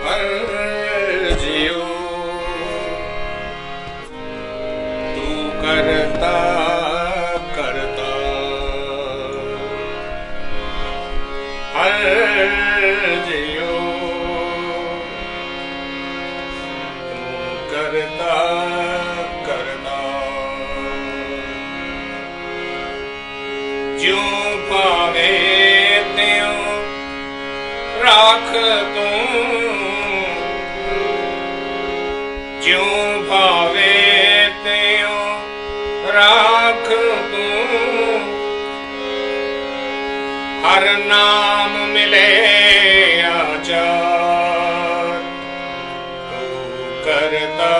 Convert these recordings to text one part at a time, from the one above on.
हर जियो तू करता करता हर जियो तू करता करता ज्यों पावे त्यों राख तू ज्यों भावे त्यों राख तू हर नाम मिले आचार तू करता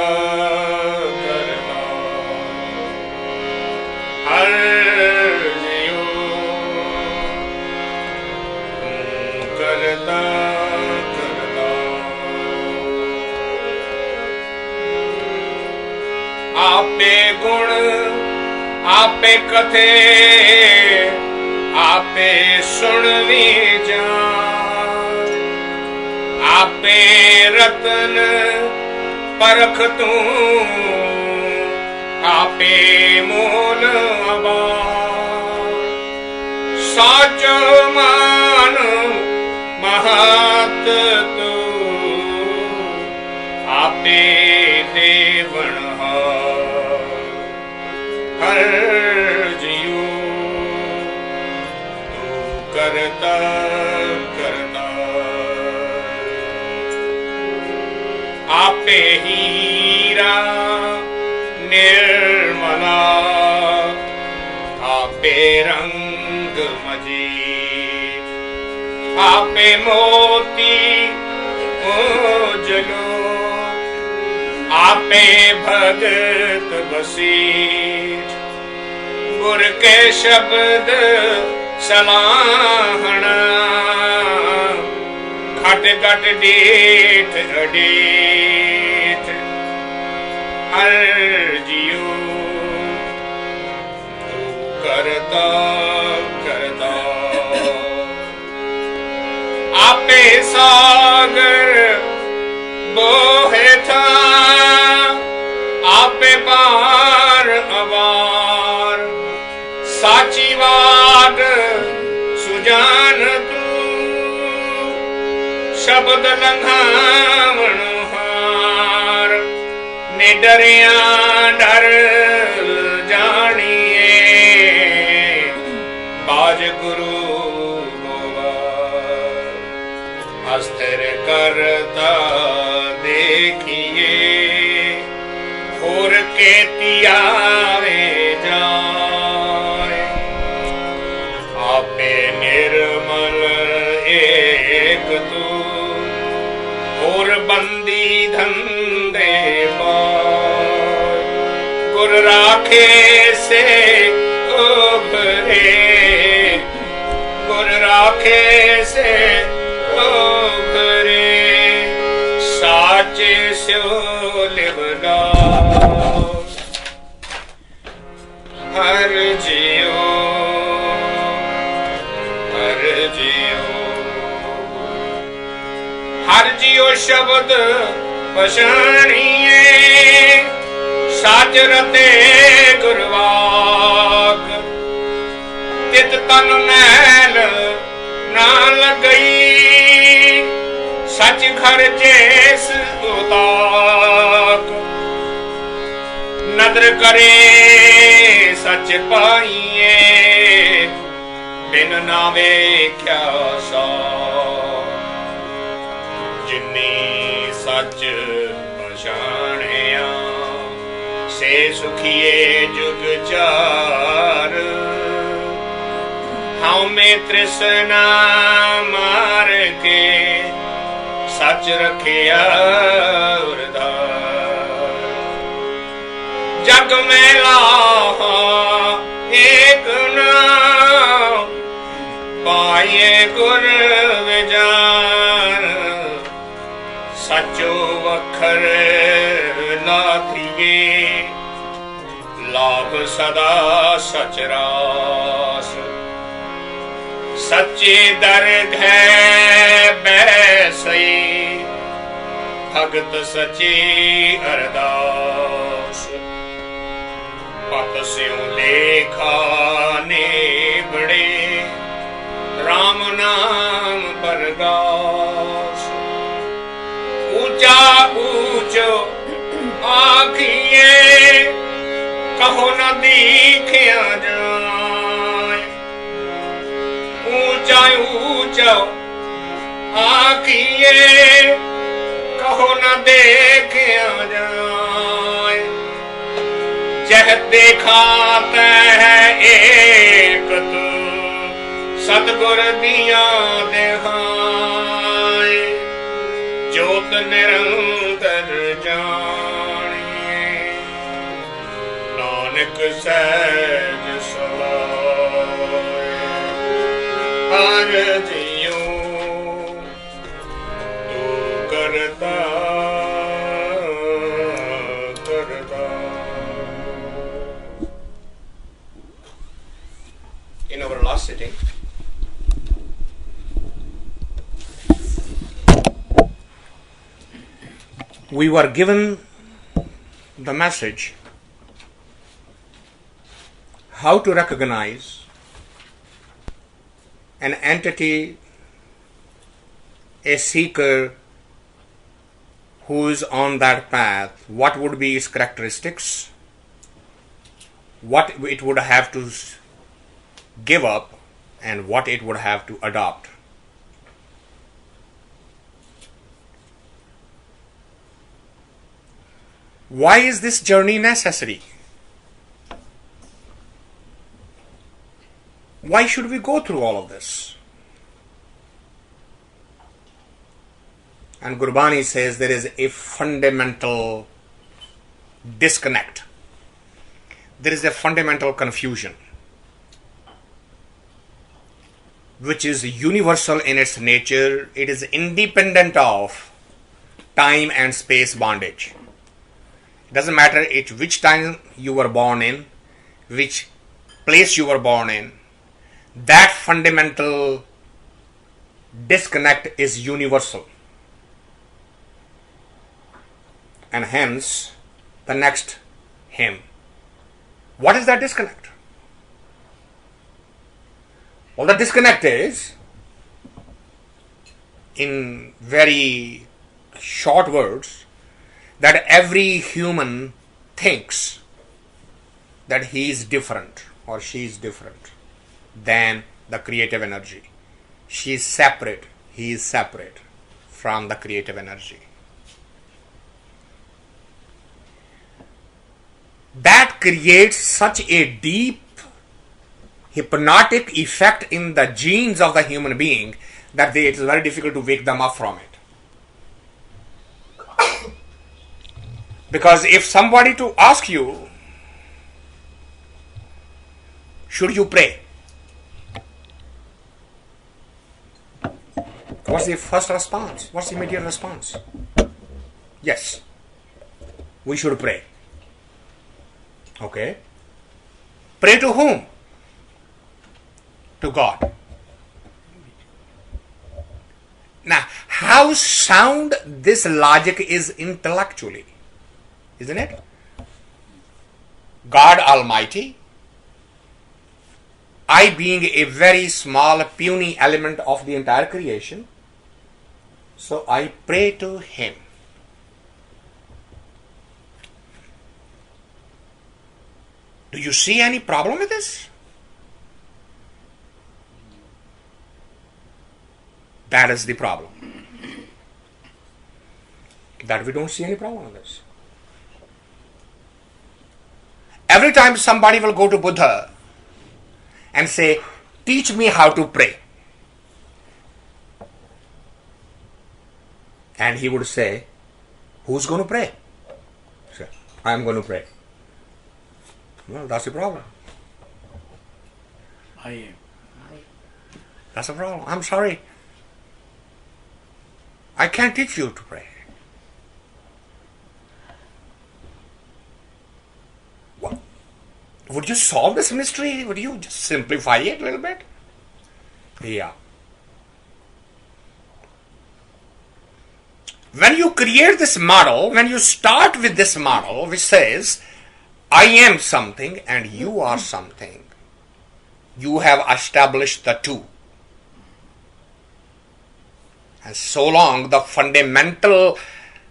करता हर जियो तू करता करता आपे गुण आपे कथे आपे सुनवी जान आपे रतन परख तू आपे मोल अबार साचो मान महत तू आपे देवण हर जियो तू करता करता आपे हीरा निर्मला आपे रंग मजीद आपे मोती उजलो आपे भगत बसीठ गुर के शब्द सलाहना खट घट डेठ अडेठ हर जियो तू करता करता आपे सागर बोहे था आपे पार अवार साची वाद सुजान तू शब्द लंघावण हार निडरिया डर जानिए बाज गुरु अस्थिर करता देखिए होर के तियावे जाए आपे निर्मल एक तू होर बंदी धंधे पार गुर राखे से उभरे गुर राखे से साचे स्यो लिवला हर जियो हर जियो हर जियो शब्द पछाणिए साच रते गुरवाक तित तन मैल ना लगई सच घर जैस उताक नदर करे सच पाइए बिन नावे क्या सा जिन्नी सच पछाणिया से सुखिए जुग चार हाँ में तृष्णा मार के सच रखिया जग में लाहा एक नाम पाए गुर विजान सचो वखर लाथिए लाभ सदा सचरास सच्चे दर है बैसई भगत सची अरदास पत स्यों लेखा ने बड़े राम नाम बरदास ऊंचा ऊंचो आखिए कहो न दीखिया जाए ऊंचा ऊंचा आखिए कहो न देखिया जाए जह देखाते है एक तू सतगुर दिया देहाय ज्योत निरंतर जानिए नानक सहज सलाय हर जियो तू करता करता. In our last sitting, we were given the message how to recognize an entity, a seeker who is on that path, what would be its characteristics, what it would have to give up, and what it would have to adopt. Why is this journey necessary? Why should we go through all of this? And Gurbani says there is a fundamental disconnect. There is a fundamental confusion, which is universal in its nature. It is independent of time and space bondage. It doesn't matter which time you were born in, which place you were born in. That fundamental disconnect is universal. And hence, the next hymn. What is that disconnect? Well, the disconnect is, in very short words, that every human thinks that he is different or she is different than the creative energy. She is separate, he is separate from the creative energy. That creates such a deep hypnotic effect in the genes of the human being that it is very difficult to wake them up from it. Because if somebody to ask you, should you pray? What's the first response? What's the immediate response? Yes, we should pray. Okay. Pray to whom? To God. Now, how sound this logic is intellectually, isn't it? God Almighty, I being a very small, puny element of the entire creation, so I pray to Him. Do you see any problem with this? That is the problem. That we don't see any problem with this. Every time somebody will go to Buddha and say, teach me how to pray. And he would say, who's going to pray? Say, I am going to pray. Well, that's the problem. I am. That's the problem. I'm sorry. I can't teach you to pray. What? Would you solve this mystery? Would you just simplify it a little bit? Yeah. When you create this model, when you start with this model which says, I am something and you are something, you have established the two. And so long the fundamental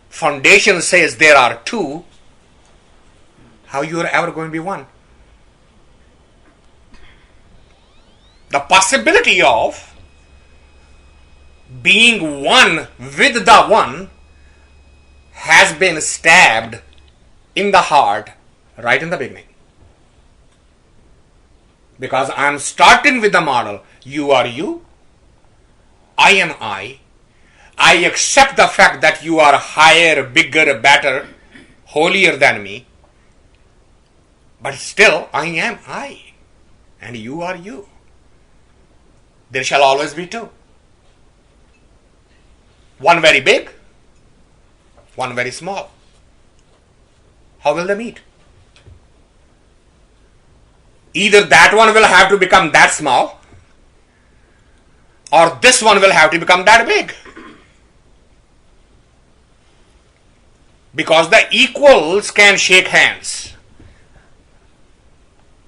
foundation says there are two, how you are ever going to be one? The possibility of being one with the one has been stabbed in the heart right in the beginning. Because I am starting with the model, you are you, I am I. I accept the fact that you are higher, bigger, better, holier than me. But still, I am I. And you are you. There shall always be two. One very big, one very small. How will they meet? Either that one will have to become that small, or this one will have to become that big. Because the equals can shake hands.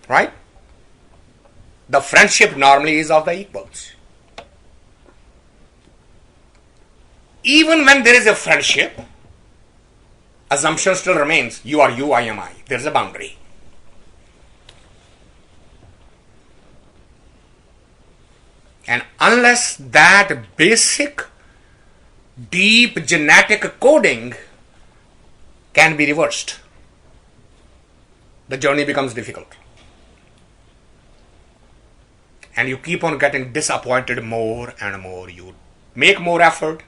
Right? The friendship normally is of the equals. Even when there is a friendship, assumption still remains, you are you, I am I. There is a boundary. And unless that basic, deep genetic coding can be reversed, the journey becomes difficult. And you keep on getting disappointed more and more. You make more effort,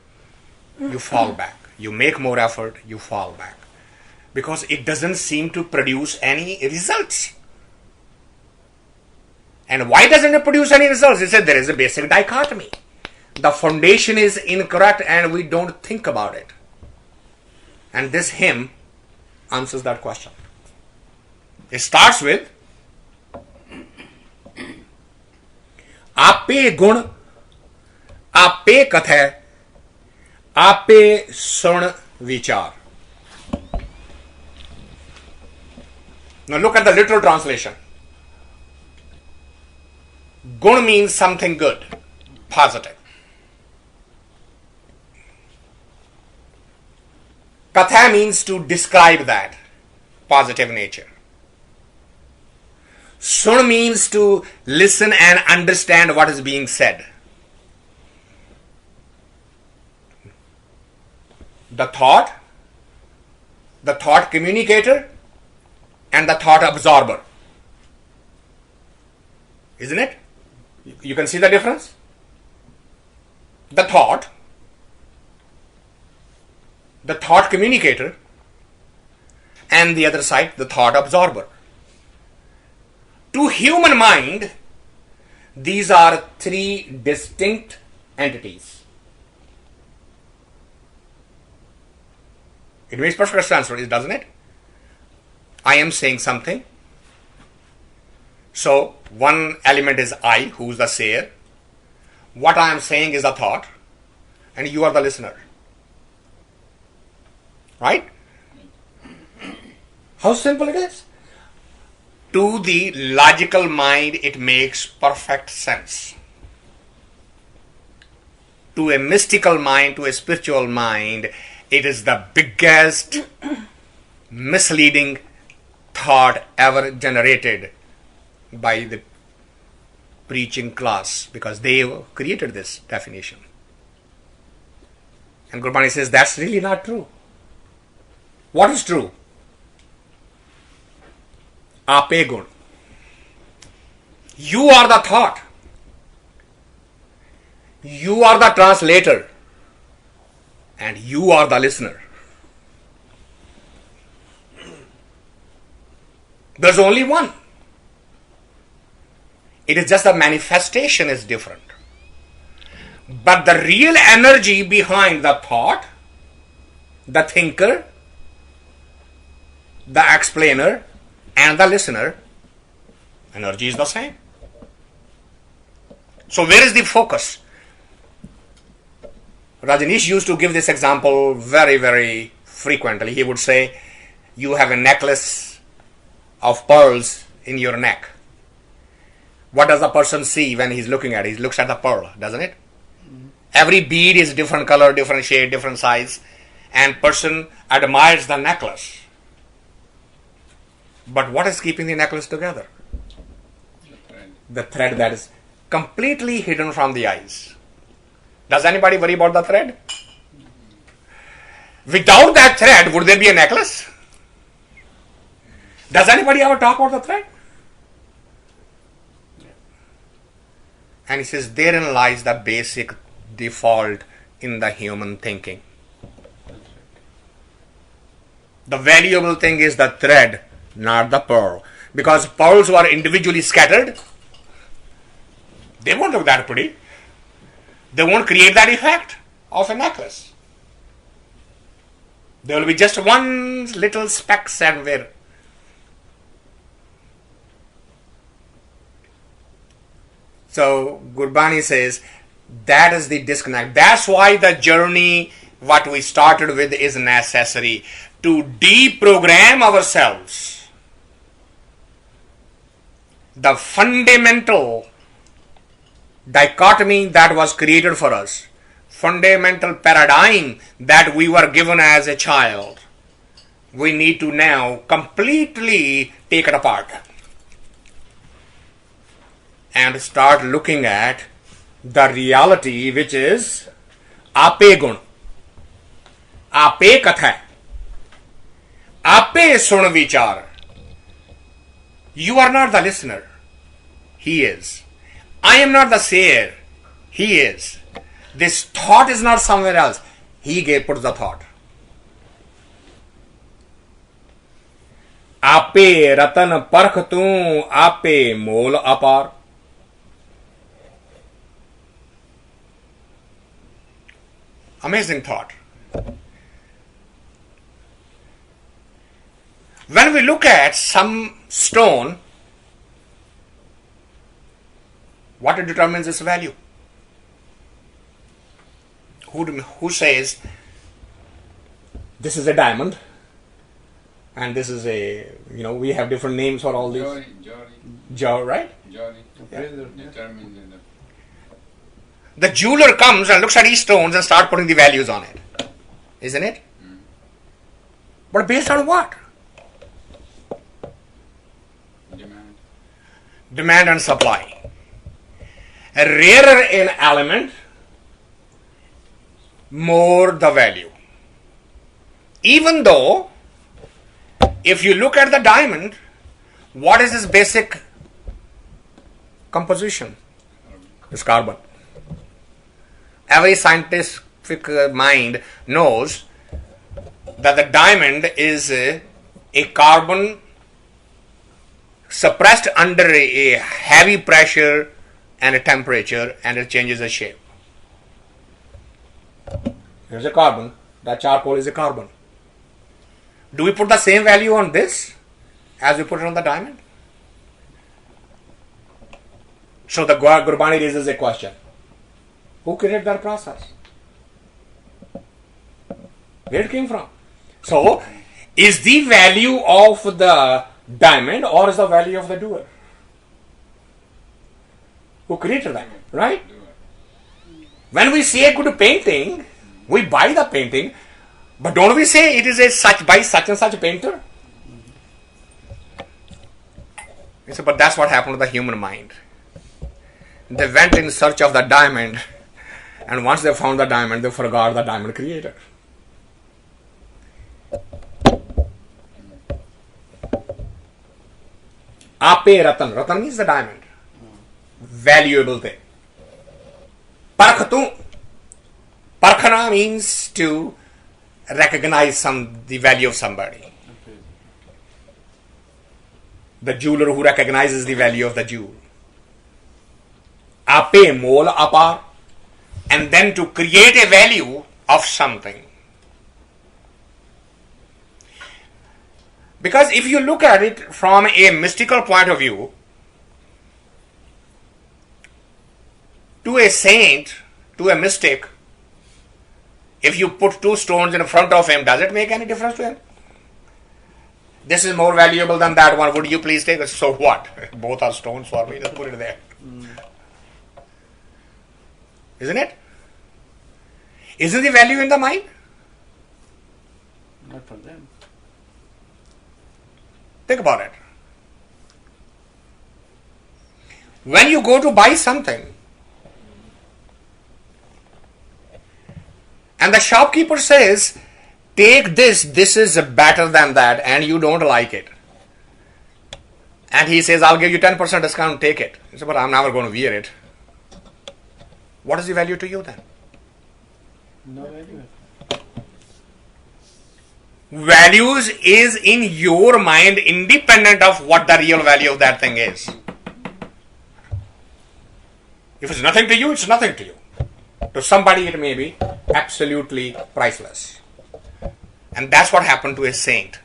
you fall back. You make more effort, you fall back. Because it doesn't seem to produce any results. And why doesn't it produce any results? It said there is a basic dichotomy. The foundation is incorrect and we don't think about it. And this hymn answers that question. It starts with आपे गुण आपे कथय आपे सुन विचार. Now look at the literal translation. Gun means something good, positive. Katha means to describe that, positive nature. Sun means to listen and understand what is being said. The thought communicator, and the thought absorber. Isn't it? You can see the difference? The thought communicator, and the other side, the thought absorber. To human mind, these are three distinct entities. It makes perfect sense, doesn't it? I am saying something. So, one element is I, who is the sayer. What I am saying is a thought, and you are the listener. Right? How simple it is. To the logical mind, it makes perfect sense. To a mystical mind, to a spiritual mind, it is the biggest misleading thought ever generated by the preaching class, because they created this definition. And Gurbani says that's really not true. What is true? Ape gun. You are the thought. You are the translator. And you are the listener. There's only one. It is just the manifestation is different. But the real energy behind the thought, the thinker, the explainer, and the listener, energy is the same. So where is the focus? Rajneesh used to give this example very, very frequently. He would say, you have a necklace of pearls in your neck. What does the person see when he's looking at it? He looks at the pearl, doesn't it? Mm-hmm. Every bead is different color, different shade, different size, and person admires the necklace. But what is keeping the necklace together? The thread that is completely hidden from the eyes. Does anybody worry about the thread? Without that thread, would there be a necklace? Does anybody ever talk about the thread? And he says, therein lies the basic default in the human thinking. The valuable thing is the thread, not the pearl. Because pearls were individually scattered, they won't look that pretty. They won't create that effect of a necklace. There will be just one little speck somewhere. So Gurbani says that is the disconnect. That's why the journey, what we started with, is necessary to deprogram ourselves. The fundamental dichotomy that was created for us, fundamental paradigm that we were given as a child, we need to now completely take it apart and start looking at the reality, which is ape gun, ape katha, ape sun vichar. You are not the listener, he is. I am not the sayer, he is. This thought is not somewhere else, he puts the thought. Ape ratan parkh tu, ape mol apar. Amazing thought. When we look at some stone, what determines its value? Who says this is a diamond and this is a, we have different names for all these. Jari, right? Jari. Yeah. The jeweler comes and looks at each stones and starts putting the values on it. Isn't it? Mm. But based on what? Demand and supply. A rarer an element, more the value. Even though, if you look at the diamond, what is its basic composition? It's carbon. Every scientific mind knows that the diamond is a carbon suppressed under a heavy pressure and a temperature, and it changes the shape. Here's a carbon. That charcoal is a carbon. Do we put the same value on this as we put it on the diamond? So the Gurbani raises a question. Who created that process? Where it came from? So, is the value of the diamond or is the value of the doer? Who created that, right? When we see a good painting, we buy the painting, but don't we say it is by such and such painter? You say, but that's what happened to the human mind. They went in search of the diamond, and once they found the diamond, they forgot the diamond creator. Ape ratan. Ratan means the diamond. Valuable thing. Parkhatu. Parkhana means to recognize the value of somebody. Okay. The jeweler who recognizes the value of the jewel. Ape mol apar. And then to create a value of something. Because if you look at it from a mystical point of view, to a saint, to a mystic, If you put two stones in front of him, does it make any difference to him? This is more valuable than that one. Would you please take it? So what? Both are stones for me. Just put it there. Isn't it? Isn't the value in the mind? Not for them. Think about it. When you go to buy something, and the shopkeeper says, take this is better than that, and you don't like it. And he says, I'll give you 10% discount, take it. You say, but I'm never going to wear it. What is the value to you then? No value. Values is in your mind independent of what the real value of that thing is. If it's nothing to you, it's nothing to you. To somebody it may be absolutely priceless. And that's what happened to a saint,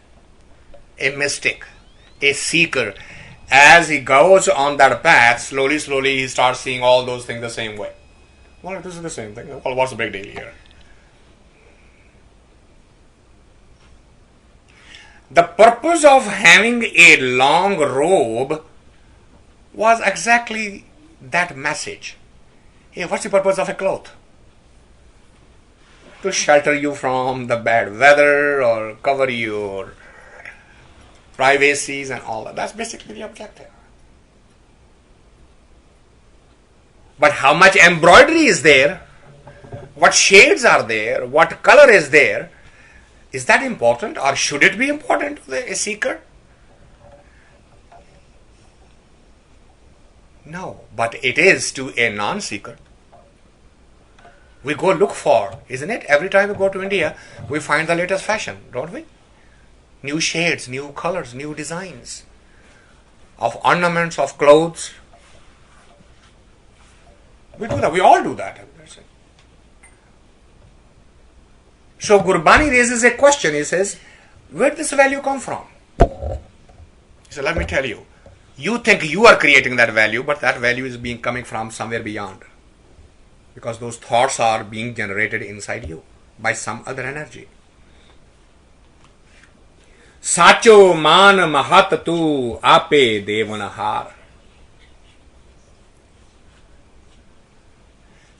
a mystic, a seeker. As he goes on that path, slowly he starts seeing all those things the same way. Well, this is the same thing. Well, what's the big deal here? The purpose of having a long robe was exactly that message. Hey, what's the purpose of a cloth? To shelter you from the bad weather or cover your privacies and all that. That's basically the objective. But how much embroidery is there? What shades are there? What color is there? Is that important, or should it be important to a seeker? No, but it is to a non-seeker. We go look for, isn't it? Every time we go to India, we find the latest fashion, don't we? New shades, new colors, new designs of ornaments, of clothes. We do that. We all do that. So Gurbani raises a question. He says, where did this value come from? He said, let me tell you. You think you are creating that value, but that value is coming from somewhere beyond. Because those thoughts are being generated inside you by some other energy. Sacho man mahat tu ape devanahar.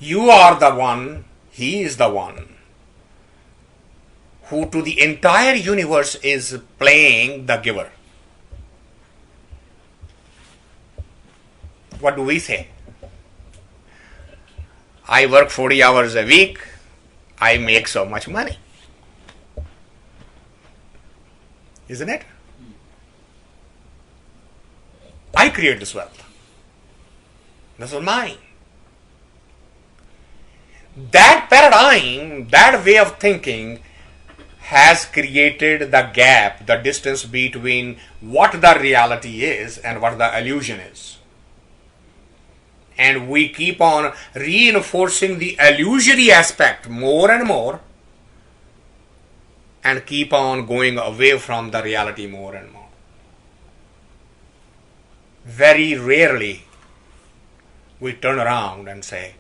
You are the one, he is the one who to the entire universe is playing the giver. What do we say? I work 40 hours a week, I make so much money. Isn't it? I create this wealth. This is mine. That paradigm, that way of thinking has created the gap, the distance between what the reality is and what the illusion is. And we keep on reinforcing the illusory aspect more and more and keep on going away from the reality more and more. Very rarely we turn around and say,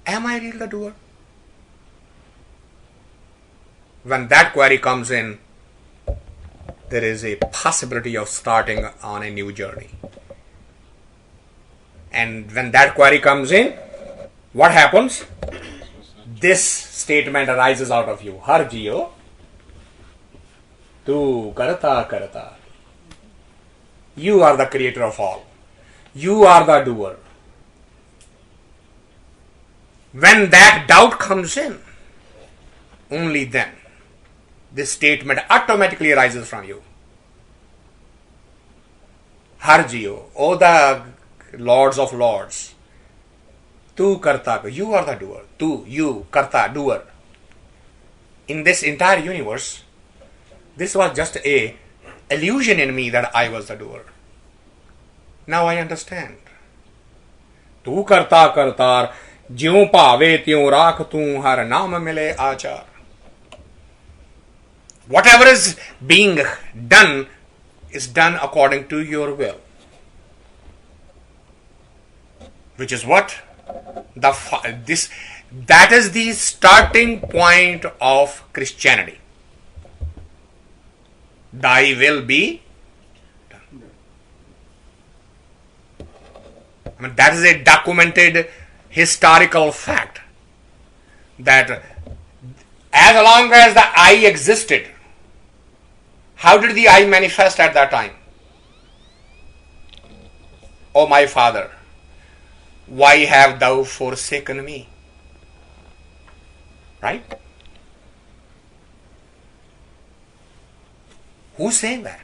am I really the doer? When that query comes in, there is a possibility of starting on a new journey. And when that query comes in, what happens? This statement arises out of you. Har jiyo, tu karta karta. You are the creator of all. You are the doer. When that doubt comes in, only then this statement automatically arises from you. Har jiyo, O the Lords of Lords, tu karta, you are the doer. Tu, you, karta, doer. In this entire universe, this was just a illusion in me that I was the doer. Now I understand. Tu karta kartar, ज्यों पावे त्यों राख तू हर नाम मिले आचार. Whatever is being done is done according to your will. Which is what? This That is the starting point of Christianity. Thy will be done. I mean, that is a documented historical fact that as long as the I existed, how did the I manifest at that time? O my Father, why have thou forsaken me? Right? Who's saying that?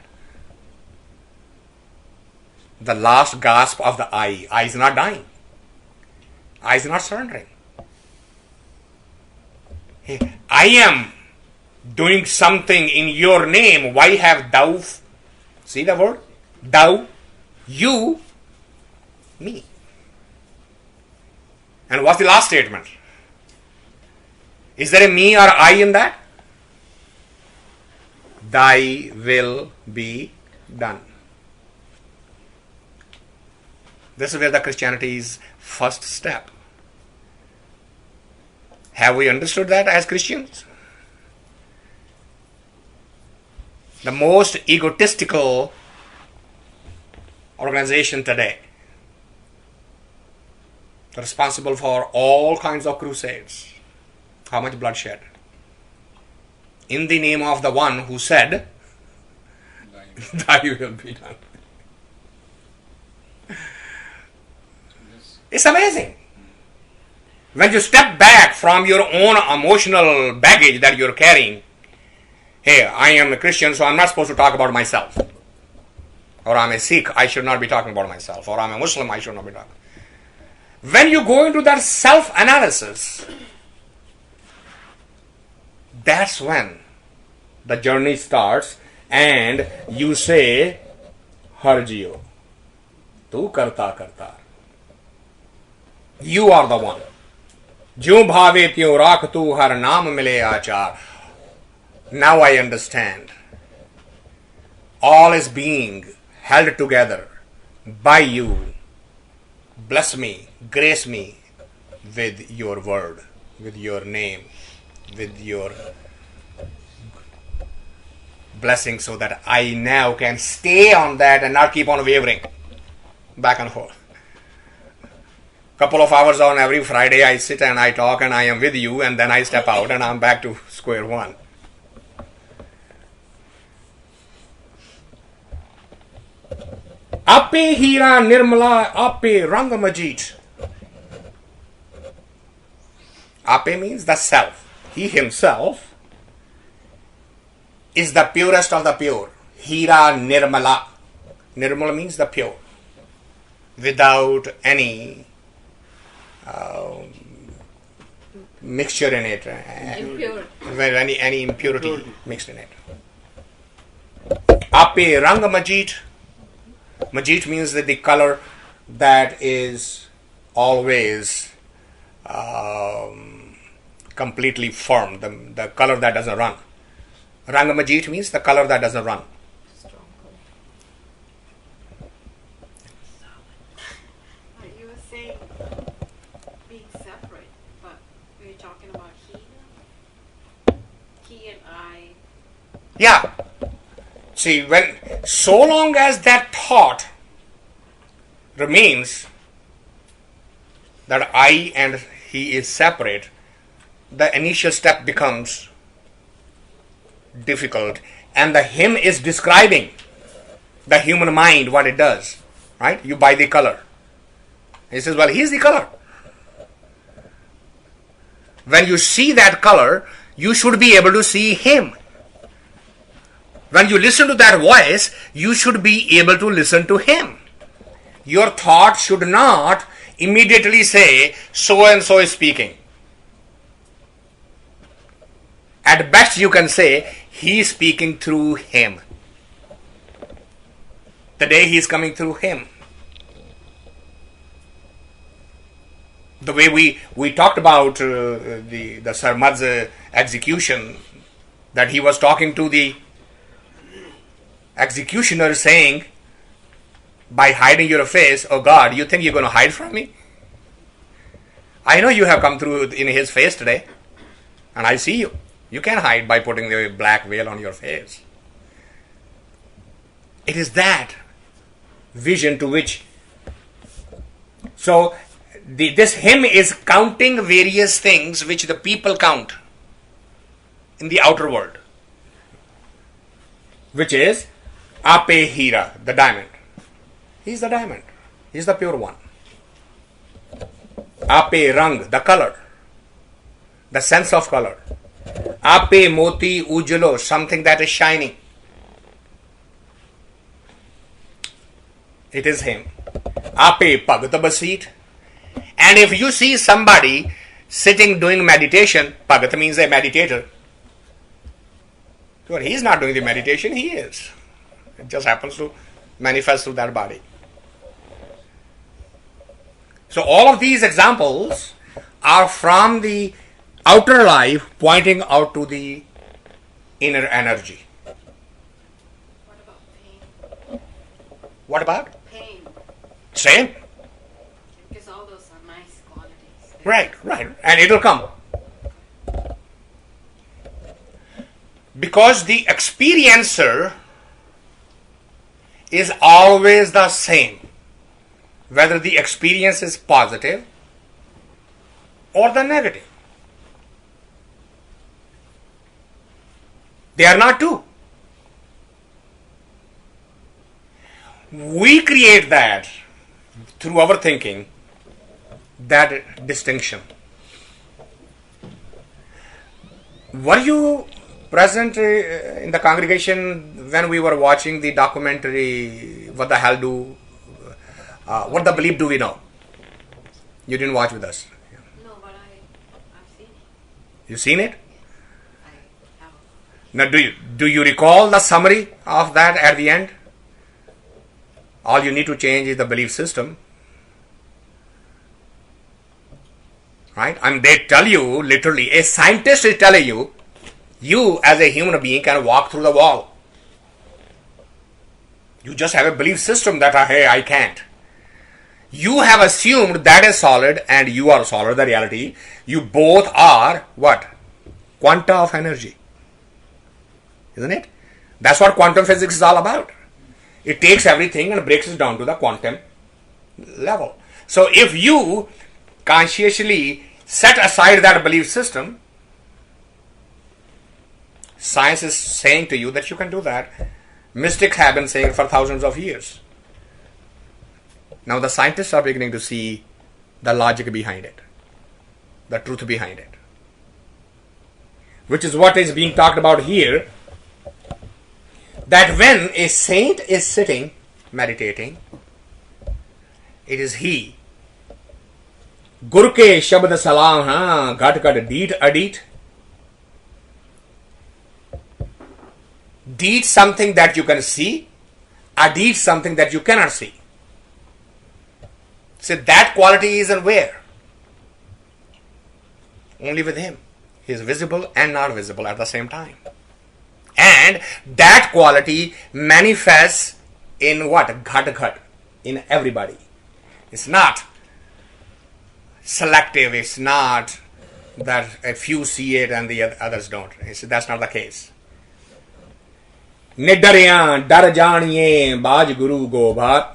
The last gasp of the I. I is not dying. I is not surrendering. Hey, I am doing something in your name. Why have thou, see the word? Thou, you, me. And what's the last statement? Is there a me or I in that? Thy will be done. This is where the Christianity's first step. Have we understood that as Christians? The most egotistical organization today, responsible for all kinds of crusades. How much bloodshed? In the name of the one who said, thy will be done. It's amazing. When you step back from your own emotional baggage that you're carrying, hey, I am a Christian, so I'm not supposed to talk about myself. Or I'm a Sikh, I should not be talking about myself. Or I'm a Muslim, I should not be talking. When you go into that self-analysis, that's when the journey starts and you say, Har Jio, tu karta karta. You are the one. Jyo bhave tyo rakh tu har naam mile achar. Now I understand. All is being held together by you. Bless me, grace me with your word, with your name, with your blessing, so that I now can stay on that and not keep on wavering back and forth. Couple of hours on every Friday I sit and I talk and I am with you, and then I step out and I'm back to square one. Ape hira nirmala ape rangamajit. Ape means the self. He himself is the purest of the pure. Hira nirmala. Nirmala means the pure. Without any mixture in it. Any impurity mixed in it. Ape rangamajit. Majit means that the color that is always completely firm, the color that doesn't run. Rangamajit means the color that doesn't run. You were saying being separate, but were you talking about he now? He and I. Yeah. See, when so long as that thought remains that I and he is separate, the initial step becomes difficult, and the him is describing the human mind, what it does. Right? You buy the color. He says, well, he's the color. When you see that color, you should be able to see him. When you listen to that voice, you should be able to listen to him. Your thought should not immediately say, so and so is speaking. At best you can say, he is speaking through him. Today he is coming through him. The way we talked about the Sarmad's execution, that he was talking to the executioner saying, by hiding your face, oh God, you think you're going to hide from me? I know you have come through in his face today, and I see you. You can't hide by putting the black veil on your face. It is that vision to which. So, this hymn is counting various things which the people count in the outer world, which is Ape Hira, the diamond. He's the diamond. He's the pure one. Ape Rang, the color, the sense of color. Ape Moti Ujalo, something that is shining. It is him. Ape Pagata Basit. And if you see somebody sitting doing meditation, Pagata means a meditator. But he is not doing the meditation, he is. It just happens to manifest through that body. So all of these examples are from the outer life pointing out to the inner energy. What about pain? What about? Pain. Same. Because all those are nice qualities. Right. And it'll come. Because the experiencer is always the same, whether the experience is positive or the negative. They are not two. We create that through our thinking, that distinction. Were you present in the congregation when we were watching the documentary, What the Hell Do, What the Belief Do We Know? You didn't watch with us. No, but I've seen it. You seen it? Yes. I have. Now, do you recall the summary of that at the end? All you need to change is the belief system. Right? And they tell you, literally, a scientist is telling you, you as a human being can walk through the wall. You just have a belief system that, hey, I can't. You have assumed that is solid and you are solid, the reality. You both are what? Quanta of energy. Isn't it? That's what quantum physics is all about. It takes everything and breaks it down to the quantum level. So if you consciously set aside that belief system, science is saying to you that you can do that. Mystics have been saying for thousands of years. Now the scientists are beginning to see the logic behind it, the truth behind it, which is what is being talked about here, that when a saint is sitting meditating, it is he. Gur ke shabd salam ghat ghat deet adit. Deed something that you can see, adit something that you cannot see. So that quality is in where? Only with him. He is visible and not visible at the same time. And that quality manifests in what? Ghat ghat. In everybody. It's not selective. It's not that a few see it and the others don't. That's not the case. Niddaryan dar janiye baaj guru gobhat.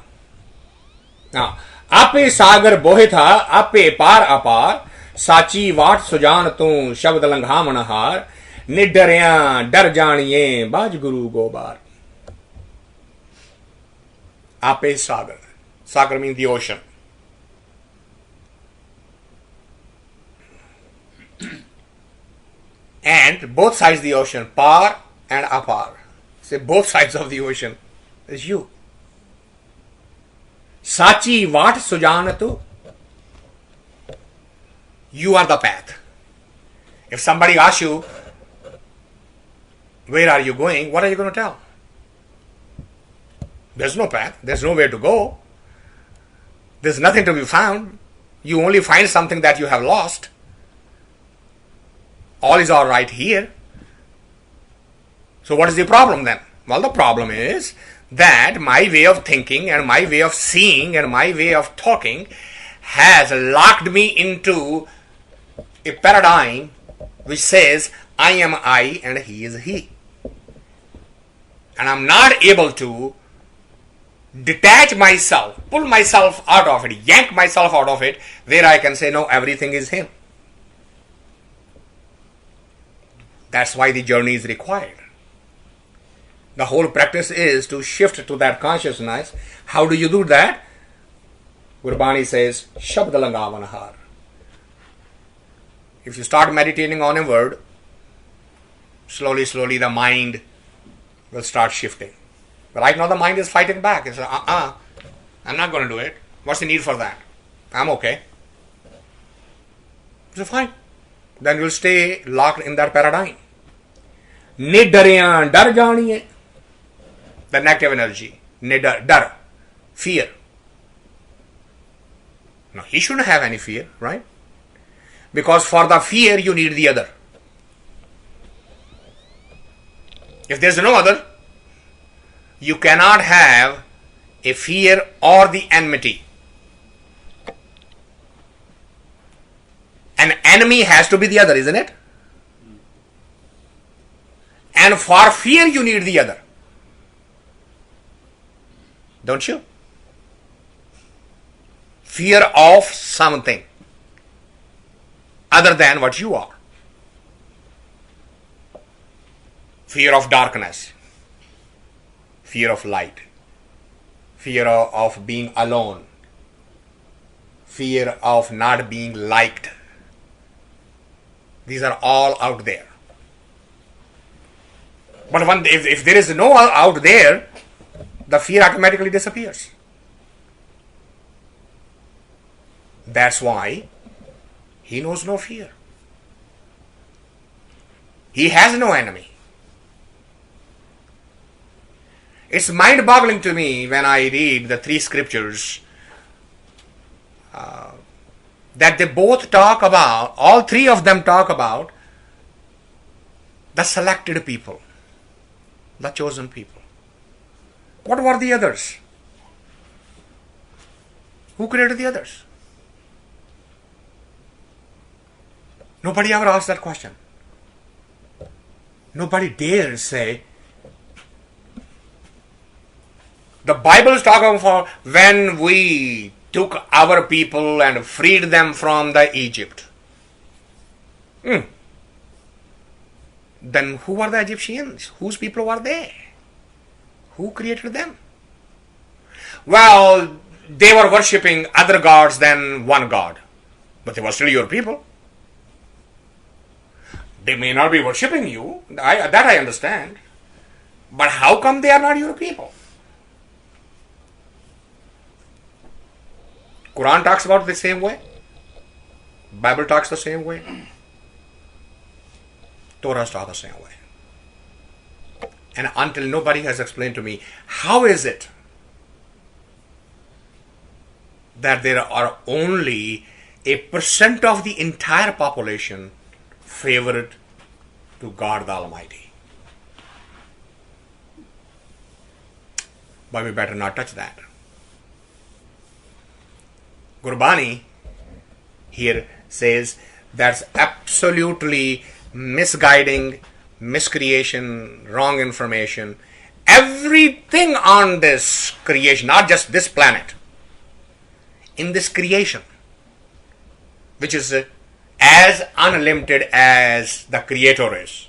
Now, आपे सागर बोहे था आपे पार अपार साची वाट सुजान तू शब्द लंघामन हार निडरिया डर जानिए बाज गुरु गोबार. Ape Sagar. Sagar means the ocean. And both sides of the ocean, par and apar. Say both sides of the ocean is you. Sachi Vat Sujanatu. You are the path. If somebody asks you, where are you going? What are you going to tell? There's no path. There's nowhere to go. There's nothing to be found. You only find something that you have lost. All is all right here. So what is the problem then? Well, the problem is that my way of thinking and my way of seeing and my way of talking has locked me into a paradigm which says I am I and he is he. And I'm not able to detach myself, pull myself out of it, yank myself out of it, where I can say, no, everything is him. That's why the journey is required. The whole practice is to shift to that consciousness. How do you do that? Gurbani says, Shabd Langavanahar. If you start meditating on a word, slowly the mind will start shifting. But right now the mind is fighting back. It's I'm not going to do it. What's the need for that? I'm okay. So fine. Then you'll stay locked in that paradigm. Nidariyan, dar janiye. The negative energy. Dar. Fear. No, he shouldn't have any fear, right? Because for the fear you need the other. If there's no other, you cannot have a fear or the enmity. An enemy has to be the other, isn't it? And for fear you need the other. Don't you? Fear of something other than what you are. Fear of darkness. Fear of light. Fear of being alone. Fear of not being liked. These are all out there. But if there is no out there, the fear automatically disappears. That's why he knows no fear. He has no enemy. It's mind-boggling to me when I read the three scriptures that they both talk about, all three of them talk about the selected people, the chosen people. What were the others? Who created the others? Nobody ever asked that question. Nobody dares say. The Bible is talking about when we took our people and freed them from the Egypt. Then who were the Egyptians? Whose people were they? Who created them? Well, they were worshipping other gods than one God. But they were still your people. They may not be worshipping you. That I understand. But how come they are not your people? Quran talks about it the same way. Bible talks the same way. Torah talks the same way. And until nobody has explained to me, how is it that there are only 1% of the entire population favored to God the Almighty? But we better not touch that. Gurbani here says that's absolutely misguiding, miscreation, wrong information. Everything on this creation, not just this planet, in this creation, which is as unlimited as the Creator is.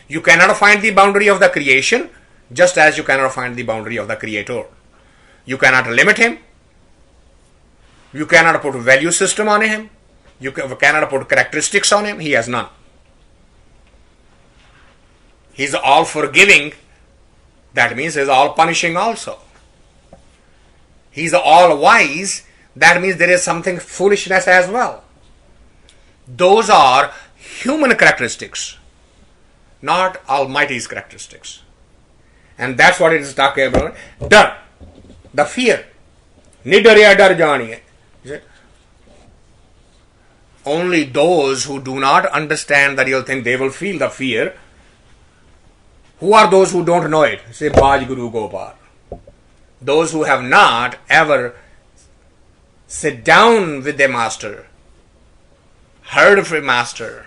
You cannot find the boundary of the creation just as you cannot find the boundary of the Creator. You cannot limit Him. You cannot put a value system on Him. You cannot put characteristics on Him. He has none. He's all forgiving. That means He's all punishing also. He's all wise. That means there is something foolishness as well. Those are human characteristics, not Almighty's characteristics. And that's what it is talking about. Dar, the fear. Nidariya dar janiye. Only those who do not understand the real thing, they will feel the fear. Who are those who don't know it? Say Baj Guru Gopal. Those who have not ever sit down with a master, heard from a master,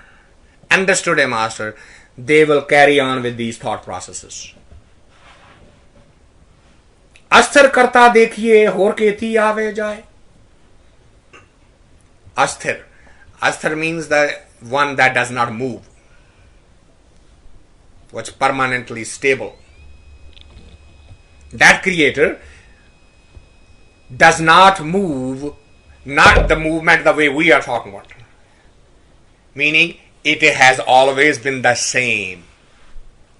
understood a master, they will carry on with these thought processes. अस्थिर करता देखिए होर केती आवे जाए. Asthir. Asthir means the one that does not move. What's permanently stable. That creator does not move, not the movement the way we are talking about. Meaning, it has always been the same.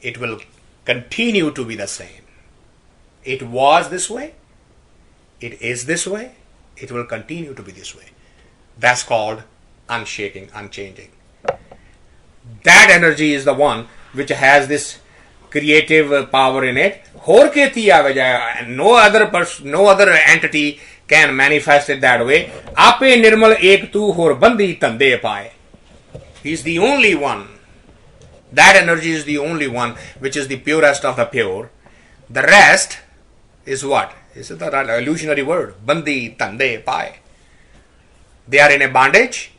It will continue to be the same. It was this way. It is this way. It will continue to be this way. That's called unshaking, unchanging. That energy is the one which has this creative power in it. No other person, no other entity can manifest it that way. Ape nirmal ek tu hor bandi tande paaye. He's the only one. That energy is the only one which is the purest of the pure. The rest is what? Is it the illusionary word? Bandi tande paaye. They are in a bondage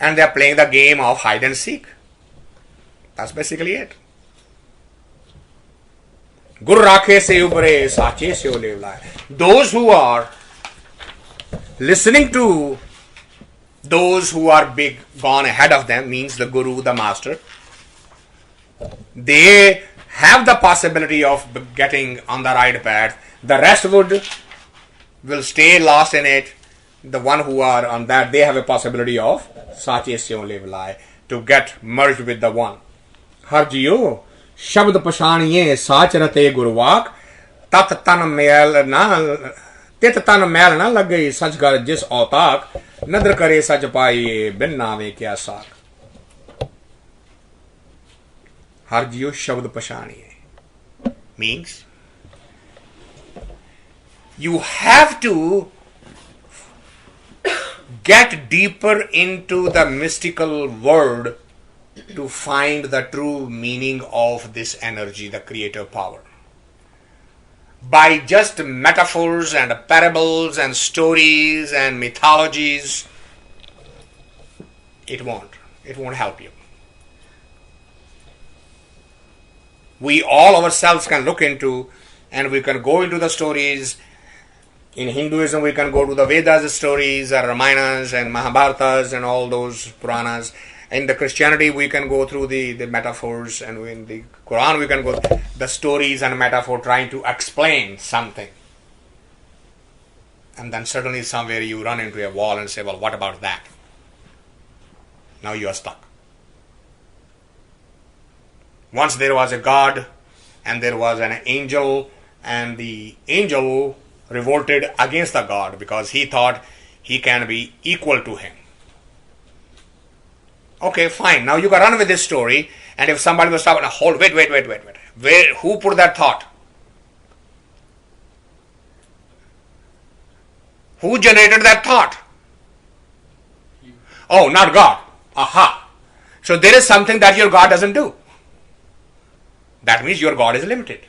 and they are playing the game of hide and seek. That's basically it. Gur rakhe se ubare sache se olevla. Those who are listening to those who are big, gone ahead of them, means the guru, the master, they have the possibility of getting on the right path. The rest will stay lost in it. The one who are on that, they have a possibility of sache se olevla, to get merged with the one. Har jiyo शब्द पछाणिए साच रते गुरवाक तत तन मैल न तित तन मैल न लगे सच कर जिस औताक नदर करे सच पाइए बिन नावे क्या साक. हर जियो शब्द पछाणिए means you have to get deeper into the mystical world to find the true meaning of this energy, the creative power. By just metaphors and parables and stories and mythologies, it won't help you. We all ourselves can look into, and we can go into the stories. In Hinduism, we can go to the Vedas stories, Ramayanas and Mahabharatas and all those Puranas. In the Christianity, we can go through the metaphors, and in the Quran, we can go the stories and metaphor trying to explain something. And then suddenly somewhere you run into a wall and say, well, what about that? Now you are stuck. Once there was a God, and there was an angel, and the angel revolted against the God because he thought he can be equal to him. Okay, fine. Now you can run with this story, and if somebody will stop and hold, wait. Who put that thought? Who generated that thought? Oh, not God. Aha. So there is something that your God doesn't do. That means your God is limited.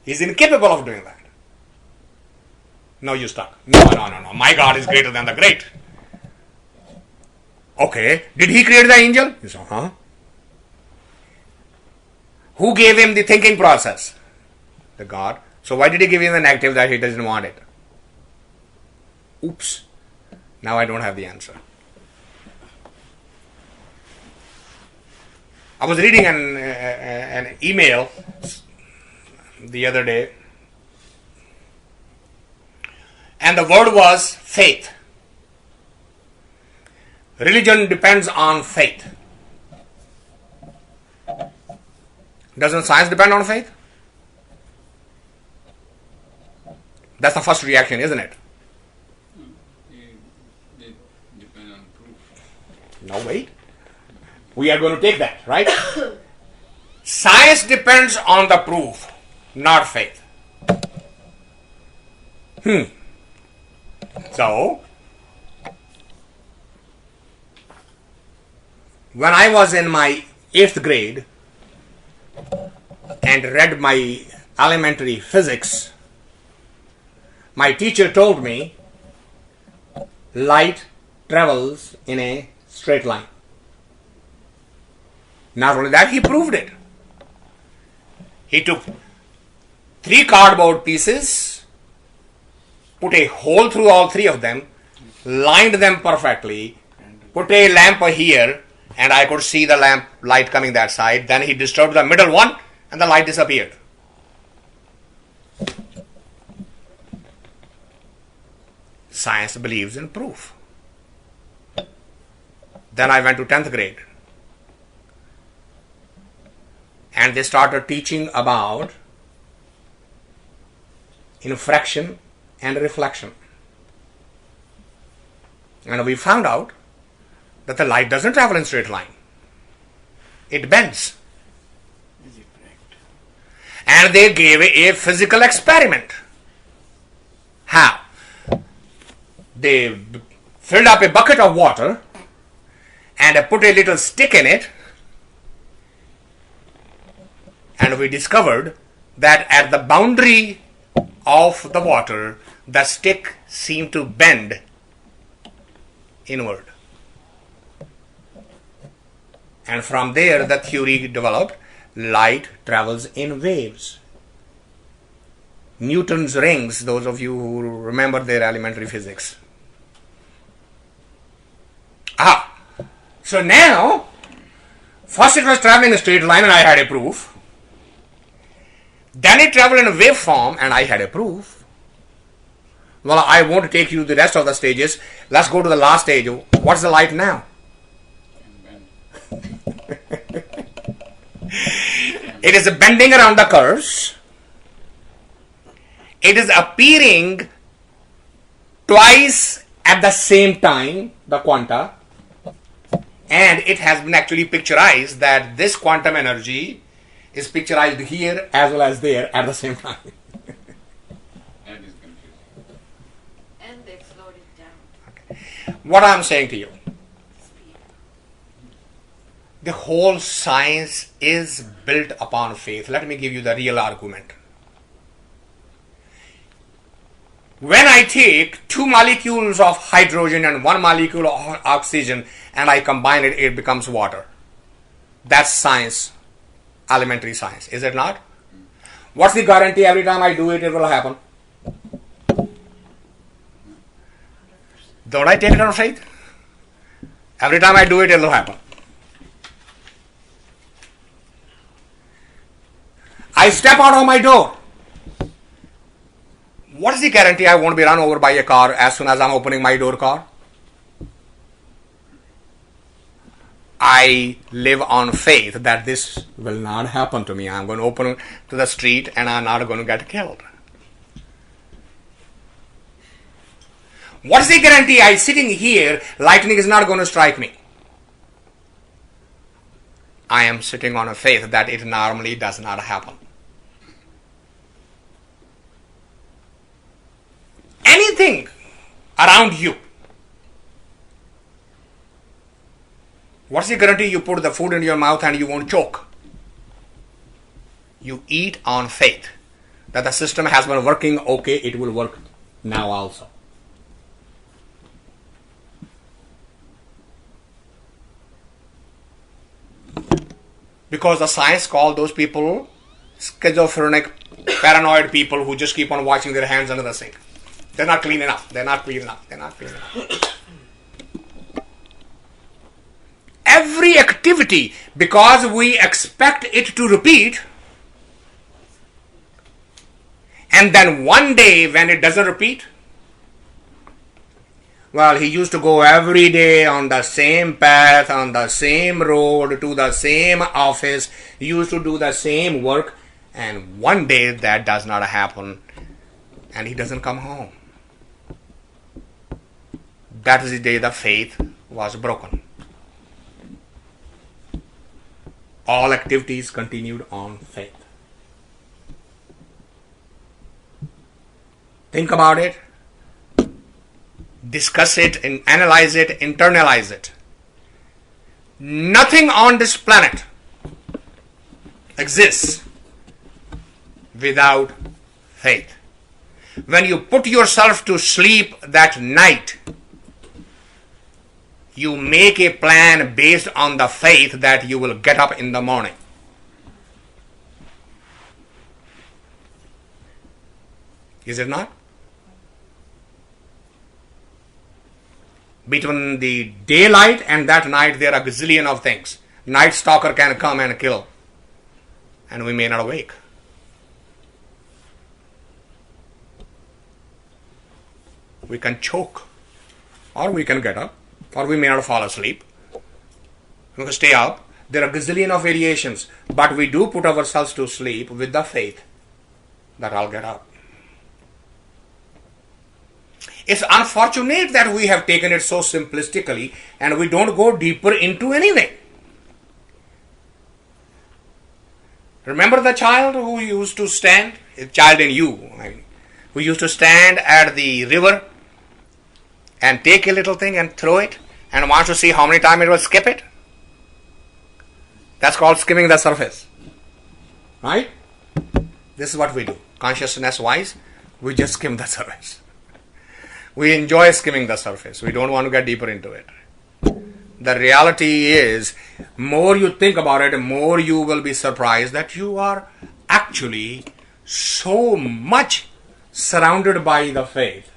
He is incapable of doing that. Now you're stuck. No. My God is greater than the great. Okay, did he create the angel? You say, huh? Who gave him the thinking process? The God. So why did he give him the negative that he doesn't want it? Oops. Now I don't have the answer. I was reading an email the other day, and the word was faith. Religion depends on faith. Doesn't science depend on faith? That's the first reaction, isn't it? They depend on proof. No, wait. We are going to take that, right? Science depends on the proof, not faith. So, when I was in my 8th grade and read my elementary physics, My teacher told me light travels in a straight line. Not only that, he proved it. He took 3 cardboard pieces, put a hole through all 3 of them, lined them perfectly, put a lamp here, and I could see the lamp light coming that side. Then he disturbed the middle one and the light disappeared. Science believes in proof. Then I went to 10th grade. And they started teaching about infraction and reflection. And we found out that the light doesn't travel in straight line. It bends. And they gave a physical experiment. How? They filled up a bucket of water and put a little stick in it, and we discovered that at the boundary of the water, the stick seemed to bend inward. And from there, the theory developed, light travels in waves. Newton's rings, those of you who remember their elementary physics. So now, first it was traveling in a straight line and I had a proof. Then it traveled in a wave form and I had a proof. Well, I won't take you to the rest of the stages. Let's go to the last stage. What's the light now? It is bending around the curves. It is appearing twice at the same time, the quanta. And it has been actually picturized that this quantum energy is picturized here as well as there at the same time. That is confusing. And they've slowed it down. Okay. What I'm saying to you, Speed. the whole science is built upon faith. Let me give you the real argument. When I take 2 molecules of hydrogen and 1 molecule of oxygen and I combine it, it becomes water. That's science, elementary science, is it not? What's the guarantee every time I do it, it will happen? Don't I take it on faith? Every time I do it, it will happen. I step out of my door. What is the guarantee I won't be run over by a car as soon as I'm opening my door car? I live on faith that this will not happen to me. I'm going to open to the street and I'm not going to get killed. What is the guarantee I sitting here, lightning is not going to strike me? I am sitting on a faith that it normally does not happen. Anything around you. What's the guarantee you put the food in your mouth and you won't choke? You eat on faith that the system has been working, okay, it will work now also. Because the science called those people schizophrenic, paranoid people who just keep on washing their hands under the sink. They're not clean enough. They're not clean enough. They're not clean enough. Every activity, because we expect it to repeat, and then one day when it doesn't repeat, well, he used to go every day on the same path, on the same road, to the same office, he used to do the same work, and one day that does not happen, and he doesn't come home. That is the day the faith was broken. All activities continued on faith. Think about it. Discuss it, and analyze it, internalize it. Nothing on this planet exists without faith. when you put yourself to sleep that night, you make a plan based on the faith that you will get up in the morning. Is it not? Between the daylight and that night, there are a gazillion of things. Night stalker can come and kill, and we may not awake. We can choke, or we can get up, or we may not fall asleep. We can stay up. There are a gazillion of variations, but we do put ourselves to sleep with the faith that I'll get up. It's unfortunate that we have taken it so simplistically and we don't go deeper into anything. Remember the child who used to stand, a child in you, who used to stand at the river and take a little thing and throw it and wants to see how many times it will skip it? That's called skimming the surface. Right? This is what we do. Consciousness-wise, we just skim the surface. We enjoy skimming the surface. We don't want to get deeper into it. The reality is, more you think about it, more you will be surprised that you are actually so much surrounded by the faith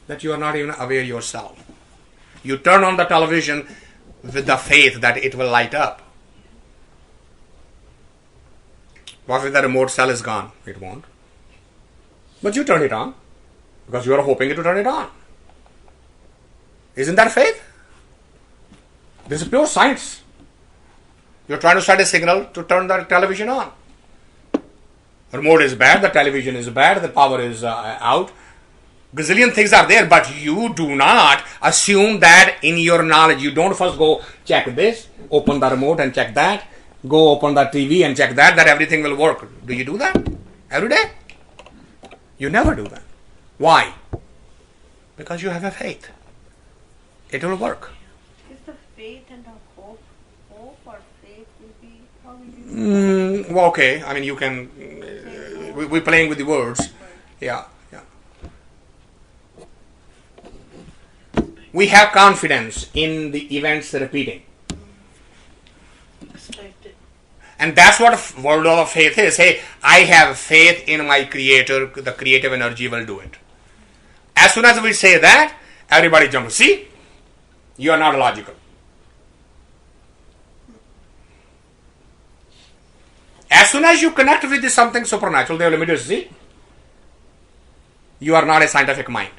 that you are not even aware yourself. You turn on the television with the faith that it will light up. What if the remote cell is gone? It won't. But you turn it on because you are hoping to turn it on. Isn't that faith? This is pure science. You're trying to set a signal to turn the television on. The remote is bad, the television is bad, the power is out. Gazillion things are there, but you do not assume that in your knowledge. You don't first go check this, open the remote and check that, go open the TV and check that everything will work. Do you do that every day? You never do that. Why? Because you have a faith. It will work. Is the faith and the hope or faith will be how will you Well, okay. I mean, you can. We're playing with the words. Yeah. We have confidence in the events repeating. expect it? And that's what a word of faith is. Hey, I have faith in my Creator. The creative energy will do it. As soon as we say that, everybody jumps. See? You are not logical. As soon as you connect with something supernatural, they will immediately see. You are not a scientific mind.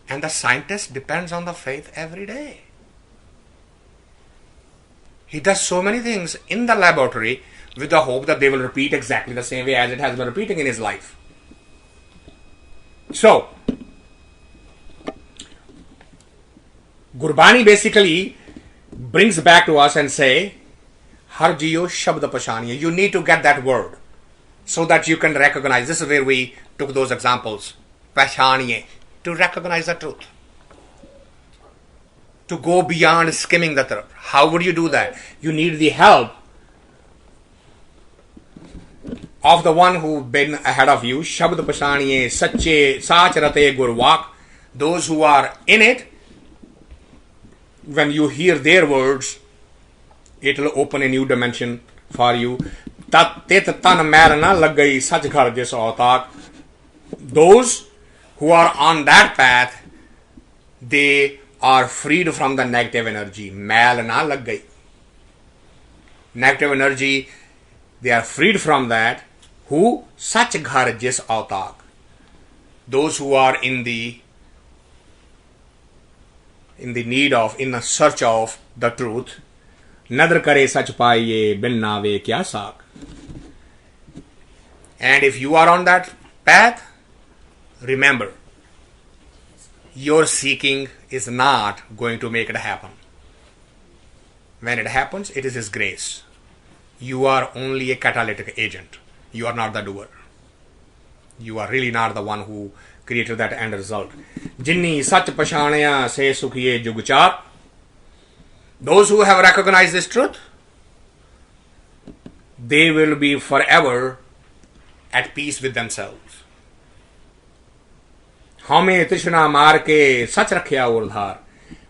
And the scientist depends on the faith every day. He does so many things in the laboratory with the hope that they will repeat exactly the same way as it has been repeating in his life. So, Gurbani basically brings back to us and say, Har jiyo shabd pashaniye. You need to get that word so that you can recognize. This is where we took those examples. Pashaniye. To recognize the truth. To go beyond skimming the truth. How would you do that? You need the help of the one who's been ahead of you. Shabd pashaniye, sache, sach rate gurvak. Those who are in it, when you hear their words, it will open a new dimension for you. Tat tit tan mer na lag gayi sach ghar jis autak. Those who are on that path, they are freed from the negative energy. Mail na lag gayi. Negative energy, they are freed from that. Who? Sach ghar jis autak. Those who are in the need of, in the search of the truth. Nadar kare sach paiye bin nave kya saak. And if you are on that path, remember, your seeking is not going to make it happen. When it happens, it is His grace. You are only a catalytic agent. You are not the doer. You are really not the one who created that end result. Jinni sach pashanaya se sukhiye jugchar. Those who have recognized this truth, they will be forever at peace with themselves. हमें तृष्णा मार के सच रखिया उधार.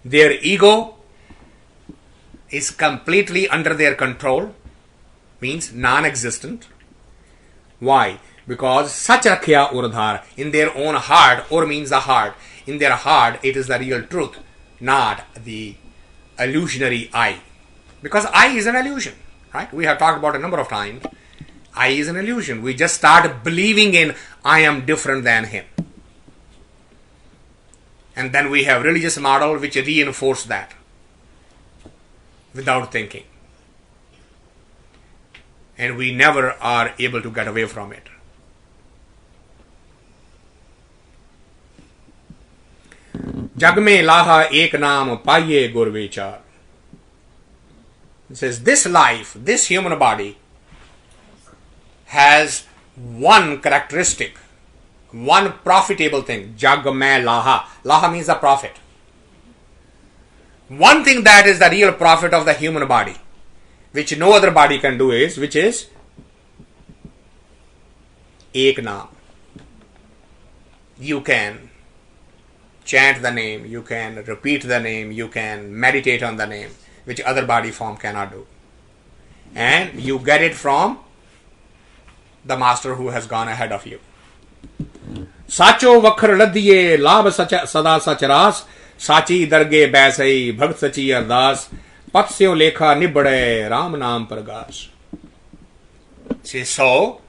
Their ego is completely under their control, means non-existent. Why? Because sach rakhya urdhar, in their own heart, or means the heart. In their heart, it is the real truth, not the illusionary I. Because I is an illusion, right? We have talked about a number of times. I is an illusion. We just start believing in I am different than him. And then we have religious model which reinforce that without thinking. And we never are able to get away from it. जग में लाहा एक नाम पाइये गुर विचार. It says this life, this human body has one characteristic, one profitable thing. Jag mein laha. Laha means the profit. One thing that is the real profit of the human body, which no other body can do, is which is ek naam. You can chant the name, you can repeat the name, you can meditate on the name, which other body form cannot do. And you get it from the master who has gone ahead of you. Sacho vakhar laddiye labh sada sachras, sachi darge baisai bhakt sachi ardas, patsyo lekha nibade ram naam pargas. So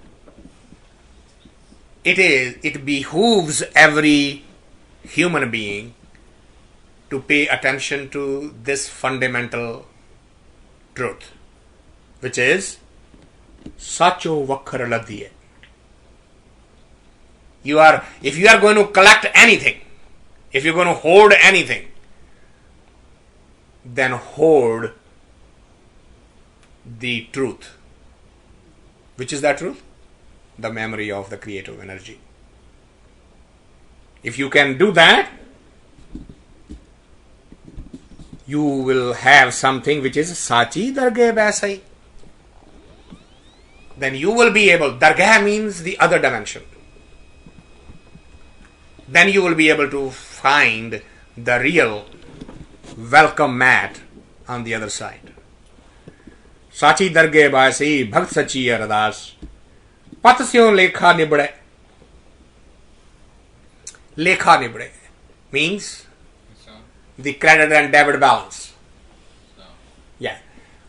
it behooves every human being to pay attention to this fundamental truth, which is sacho vakhar laddiye. If you are going to collect anything, if you're going to hoard anything, then hoard the truth. Which is that truth? The memory of the creative energy. If you can do that, you will have something which is Sachi Dargah Baisai. Then you will be able, Dargah means the other dimension. Then you will be able to find the real welcome mat on the other side. Sachi Dargah Baisai Bhakt Sachi Ardas Patsyo Lekha Nibade. Lekha Nibade means the credit and debit balance. Yeah.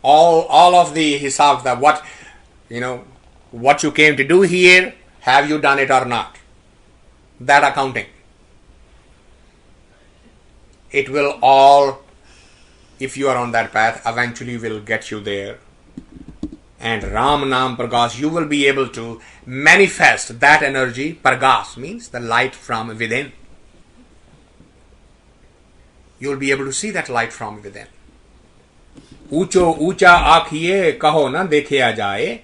All of the hisab, that what you came to do here, have you done it or not? That accounting. It will all, if you are on that path, eventually will get you there. And Ram Nam Pragas, you will be able to manifest that energy. Pragas means the light from within. You will be able to see that light from within. Ucho ucha akhiye kaho na dekhiya jaye.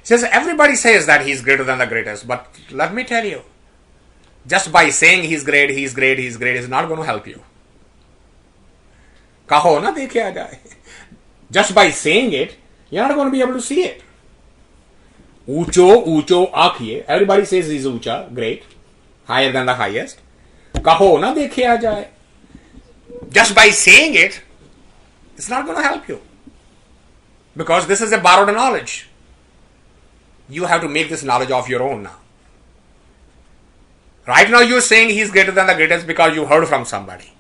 Says everybody says that he is greater than the greatest, but let me tell you, just by saying he's great is not going to help you. Kaho na dekhiya jaye. Just by saying it, you're not going to be able to see it. Ucho akhiye. Everybody says he's ucha, great, higher than the highest. Kaho na dekhiya jaye. Just by saying it, it's not going to help you. Because this is a borrowed knowledge. You have to make this knowledge of your own now. Right now you're saying he's greater than the greatest because you heard from somebody.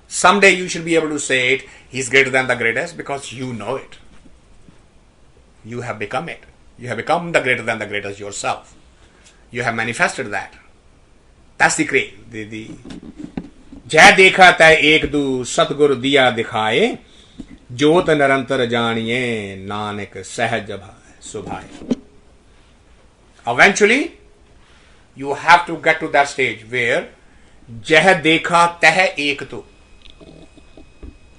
Someday you should be able to say it, he's greater than the greatest, because you know it. You have become it. You have become the greater than the greatest yourself. You have manifested that. That's the great. जय देखा तय एक दू सतगुरु दिया दिखाए जोत निरंतर जानिए नानक सहज सुभाए. Eventually, you have to get to that stage where जह देखा तह एक तू.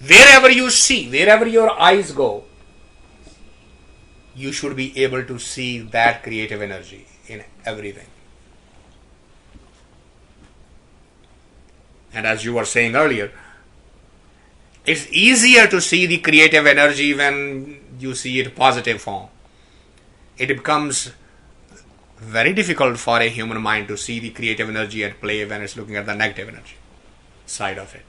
Wherever you see, wherever your eyes go, you should be able to see that creative energy in everything. And as you were saying earlier, it's easier to see the creative energy when you see it positive form. it becomes very difficult for a human mind to see the creative energy at play when it's looking at the negative energy side of it.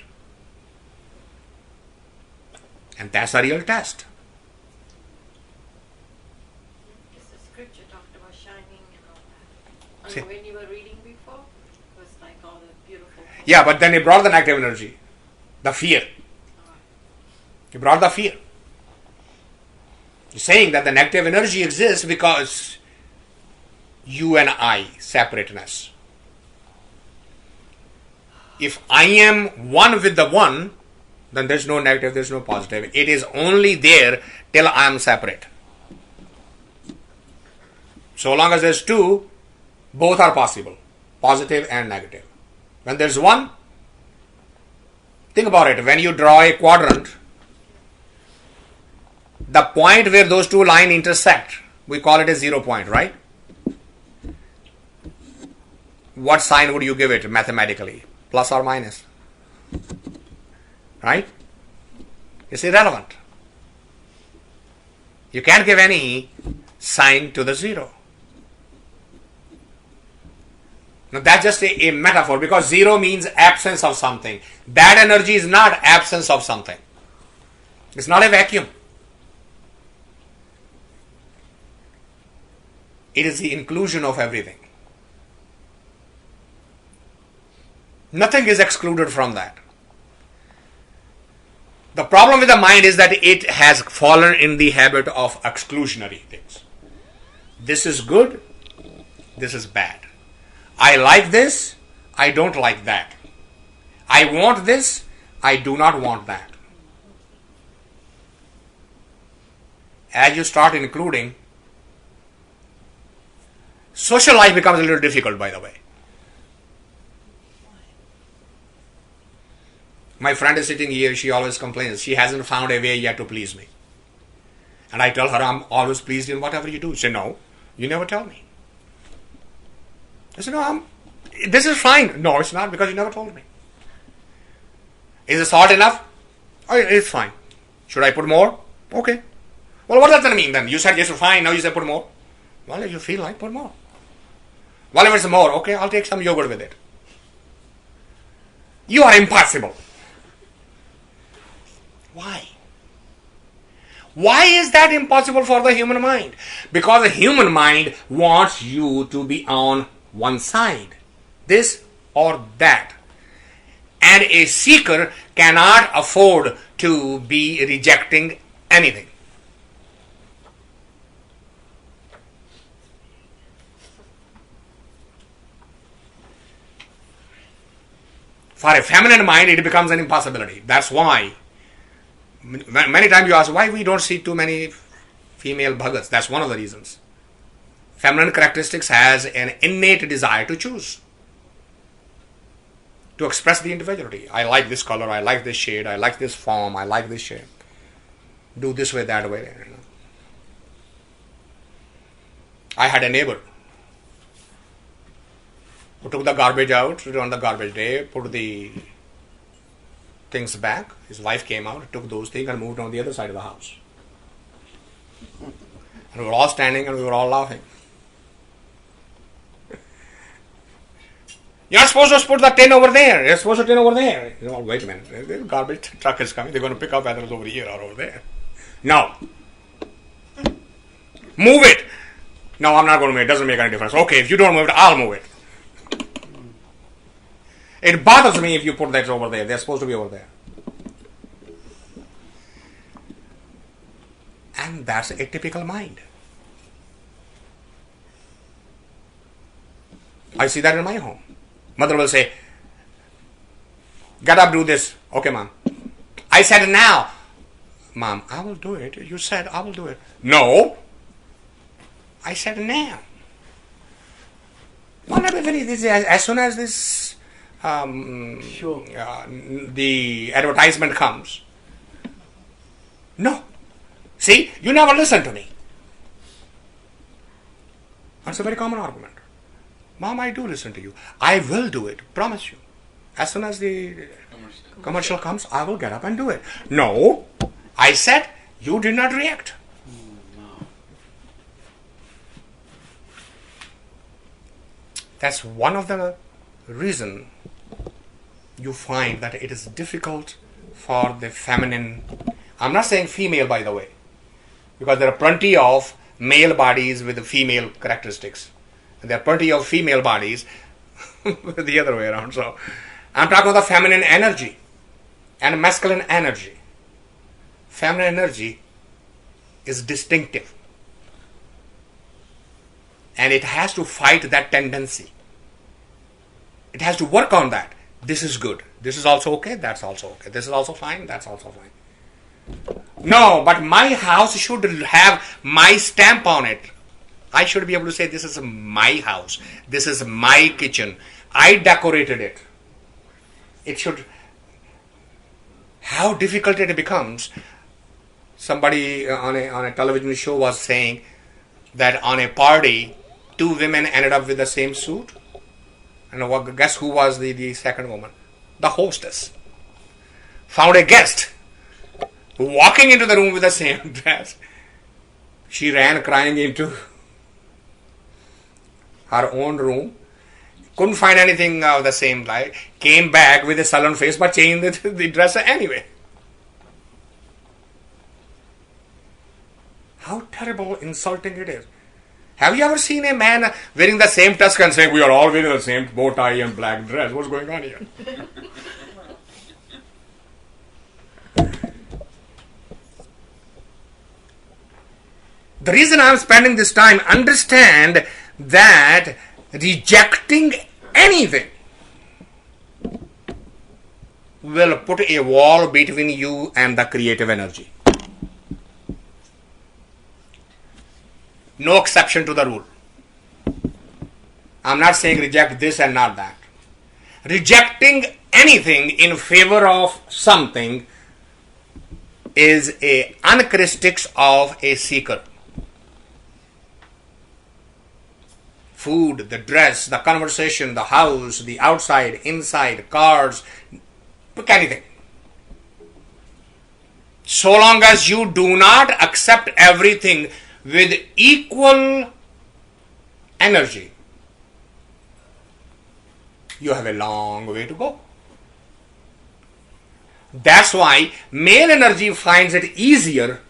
And that's a real test. Because the scripture talked about shining and all that. See. And when you were reading before, it was like all the beautiful. Yeah, but then he brought the negative energy, the fear. He brought the fear. He's saying that the negative energy exists because you and I, separateness. If I am one with the one, then there's no negative, there's no positive. It is only there till I am separate. So long as there's two, both are possible, positive and negative. When there's one, think about it. When you draw a quadrant, the point where those two lines intersect, we call it a 0 point, right? What sign would you give it mathematically? Plus or minus? Right? It's irrelevant. You can't give any sign to the 0. Now that's just a metaphor, because 0 means absence of something. That energy is not absence of something. It's not a vacuum. It is the inclusion of everything. Nothing is excluded from that. The problem with the mind is that it has fallen in the habit of exclusionary things. This is good, this is bad. I like this, I don't like that. I want this, I do not want that. As you start including, social life becomes a little difficult, by the way. My friend is sitting here, she always complains. She hasn't found a way yet to please me. And I tell her, I'm always pleased in whatever you do. She said, no, you never tell me. I said, no, this is fine. No, it's not, because you never told me. Is the salt enough? Oh, it's fine. Should I put more? Okay. Well, what does that mean then? You said yes, fine, now you say put more. Well, if you feel like, put more. Well, if it's more, okay, I'll take some yogurt with it. You are impossible. Why? Why is that impossible for the human mind? Because the human mind wants you to be on one side, this or that. And a seeker cannot afford to be rejecting anything. For a feminine mind, it becomes an impossibility. That's why many times you ask why we don't see too many female bhagats. That's one of the reasons. Feminine characteristics has an innate desire to choose, to express the individuality. I like this color, I like this shade, I like this form, I like this shape. Do this way, that way. I had a neighbor who took the garbage out on the garbage day, put the things back. His wife came out, took those things and moved on the other side of the house. And we were all standing and we were all laughing. You're supposed to put the tin over there. You're supposed to tin over there. You know, wait a minute. The garbage truck is coming. They're going to pick up whether it's over here or over there. No. Move it. No, I'm not going to move it. It doesn't make any difference. Okay, if you don't move it, I'll move it. It bothers me if you put that over there. They're supposed to be over there. And that's a typical mind. I see that in my home. Mother will say, get up, do this. Okay, mom. I said now. Mom, I will do it. You said I will do it. No. I said now. As soon as this the advertisement comes. No. See, you never listen to me. That's a very common argument. Mom, I do listen to you. I will do it. Promise you. As soon as the commercial comes, I will get up and do it. No. I said, you did not react. That's one of the reason you find that it is difficult for the feminine. I'm not saying female, by the way, because there are plenty of male bodies with female characteristics. There are plenty of female bodies the other way around. So I'm talking about the feminine energy and masculine energy. Feminine energy is distinctive, and it has to fight that tendency. It has to work on that. This is good. This is also okay. That's also okay. This is also fine. That's also fine. No, but my house should have my stamp on it. I should be able to say, this is my house. This is my kitchen. I decorated it. It should. How difficult it becomes. Somebody on a television show was saying that on a party, 2 women ended up with the same suit. And guess who was the second woman? The hostess. Found a guest walking into the room with the same dress. She ran crying into her own room. Couldn't find anything of the same type. Came back with a sullen face but changed the dress anyway. How terrible, insulting it is. Have you ever seen a man wearing the same tusk and saying, we are all wearing the same bow tie and black dress? What's going on here? The reason I'm spending this time, understand that rejecting anything will put a wall between you and the creative energy. No exception to the rule. I'm not saying reject this and not that. Rejecting anything in favor of something is a characteristics of a seeker. Food, the dress, the conversation, the house, the outside, inside, cars, pick anything. So long as you do not accept everything with equal energy, you have a long way to go. That's why male energy finds it easier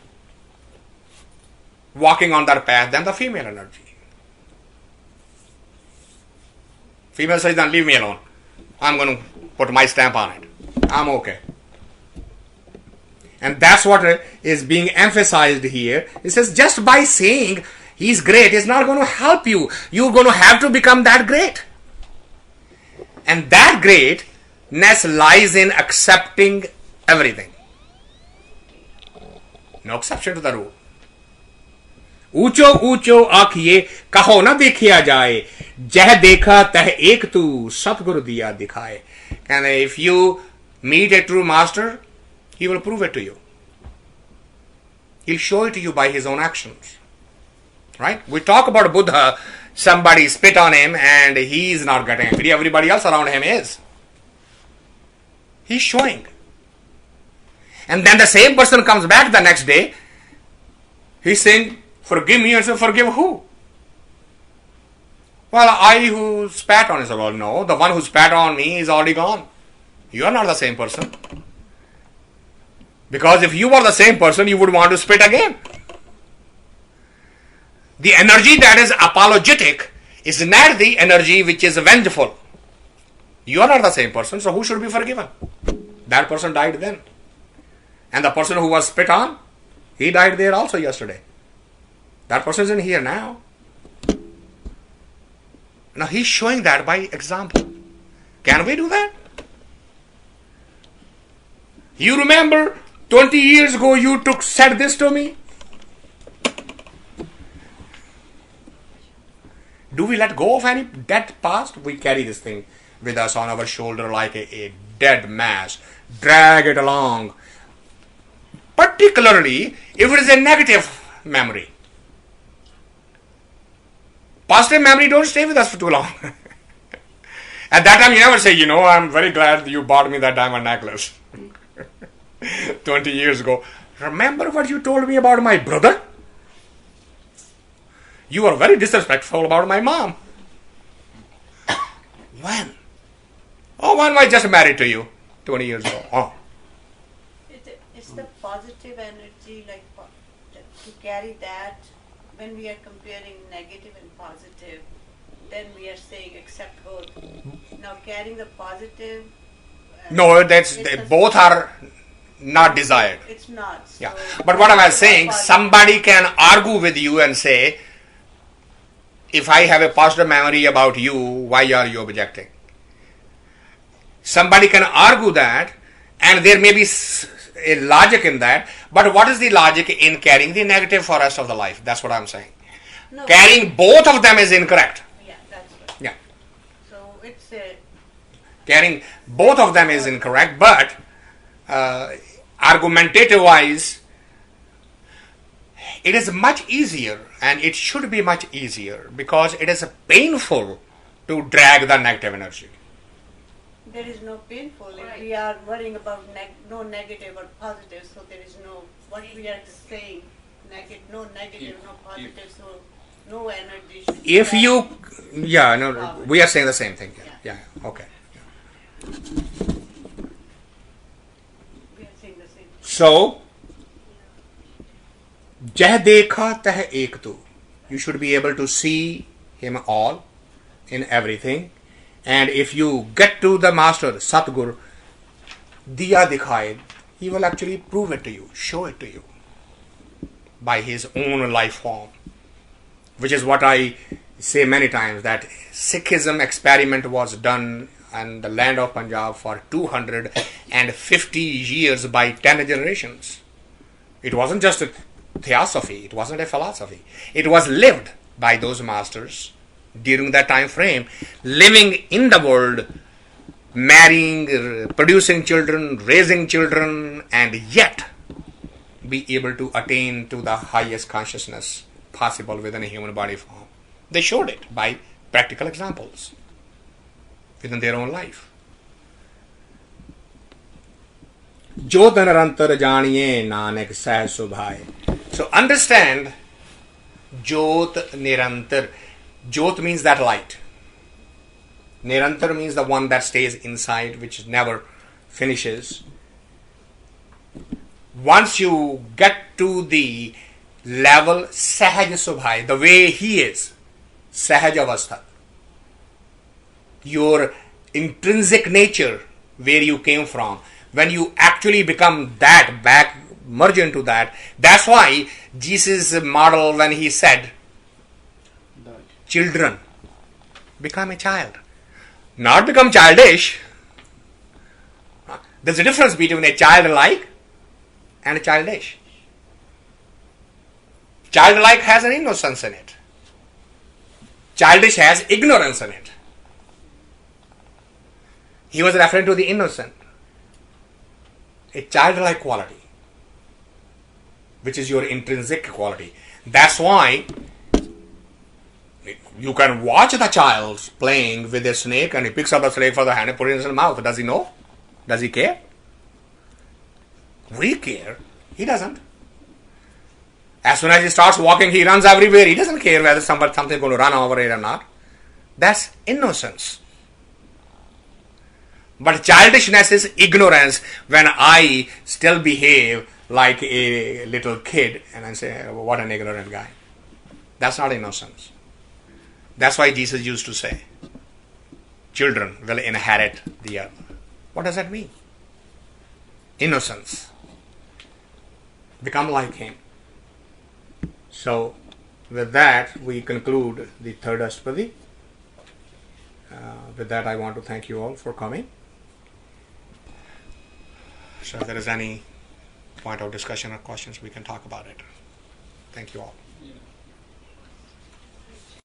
walking on that path than the female energy. Female says, then leave me alone. I'm going to put my stamp on it. I'm okay. And that's what is being emphasized here. It says just by saying he's great is not going to help you. You're going to have to become that great. And that greatness lies in accepting everything. No exception to the rule. ऊंचो ऊंचो आखिए कहो न देखिया जाए जह देखा तह एक तू सतगुरु दिया दिखाए. And if you meet a true master, he will prove it to you. He'll show it to you by his own actions. Right? We talk about Buddha, somebody spit on him and he's not getting angry. Everybody else around him is. He's showing. And then the same person comes back the next day. He's saying, forgive me. And so, forgive who? Well, I who spat on him. So, well, no, the one who spat on me is already gone. You are not the same person. Because if you were the same person, you would want to spit again. The energy that is apologetic is not the energy which is vengeful. You are not the same person, so who should be forgiven? That person died then. And the person who was spit on, he died there also yesterday. That person isn't here now. Now he's showing that by example. Can we do that? You remember 20 years ago you said this to me? Do we let go of any dead past? We carry this thing with us on our shoulder like a dead mass. Drag it along. Particularly if it is a negative memory. Positive memory don't stay with us for too long. At that time you never say, I'm very glad you bought me that diamond necklace. 20 years ago. Remember what you told me about my brother? You were very disrespectful about my mom. When? Oh, when I just married to you 20 years ago. Oh. It's the positive energy, like to carry that. When we are comparing negative and positive, then we are saying accept both. Now carrying the positive. No, it's both are not desired. It's not. So Yeah. But what am I saying? positive. Somebody can argue with you and say, if I have a positive memory about you, why are you objecting? Somebody can argue that, and there may be a logic in that, but what is the logic in carrying the negative for rest of the life? That's what I'm saying. No, Carrying both of them is incorrect. Yeah, that's right. Yeah. So it's a. Carrying both of them is incorrect, but argumentative wise, it is much easier, and it should be much easier, because it is painful to drag the negative energy. There is no painful. If Right. we are worrying about no negative or positive, so there is no what we are saying. No negative, no positive. So no energy. Should be If there. you, yeah, no, we are saying the same thing. Yeah, okay. We are saying the same. So, jah dekha tah ek tu. You should be able to see him all in everything. And if you get to the master, Satgur, diya dikhaye, he will actually prove it to you, show it to you by his own life form. Which is what I say many times, that Sikhism experiment was done in the land of Punjab for 250 years by 10 generations. It wasn't just a theosophy, it wasn't a philosophy. It was lived by those masters during that time frame, living in the world, marrying, producing children, raising children, and yet be able to attain to the highest consciousness possible within a human body form. They showed it by practical examples within their own life. Jot nirantar janiye nanak sah subhaye. So understand, Jot nirantar. Jot means that light. Nirantar means the one that stays inside, which never finishes. Once you get to the level Sahaj Subhai, the way he is, Sahaj Avastha, your intrinsic nature, where you came from, when you actually become that, back, merge into that, that's why Jesus' model, when he said, children, become a child. Not become childish. There's a difference between a childlike and a childish. Childlike has an innocence in it. Childish has ignorance in it. He was referring to the innocent. A childlike quality, which is your intrinsic quality. That's why you can watch the child playing with a snake, and he picks up the snake for the hand and puts it in his mouth. Does he know? Does he care? We care. He doesn't. As soon as he starts walking, he runs everywhere. He doesn't care whether something is going to run over it or not. That's innocence. But childishness is ignorance, when I still behave like a little kid and I say, what an ignorant guy. That's not innocence. That's why Jesus used to say, children will inherit the earth. What does that mean? Innocence. Become like him. So, with that, we conclude the third Ashatpadi. With that, I want to thank you all for coming. So, if there is any point of discussion or questions, we can talk about it. Thank you all. Yeah.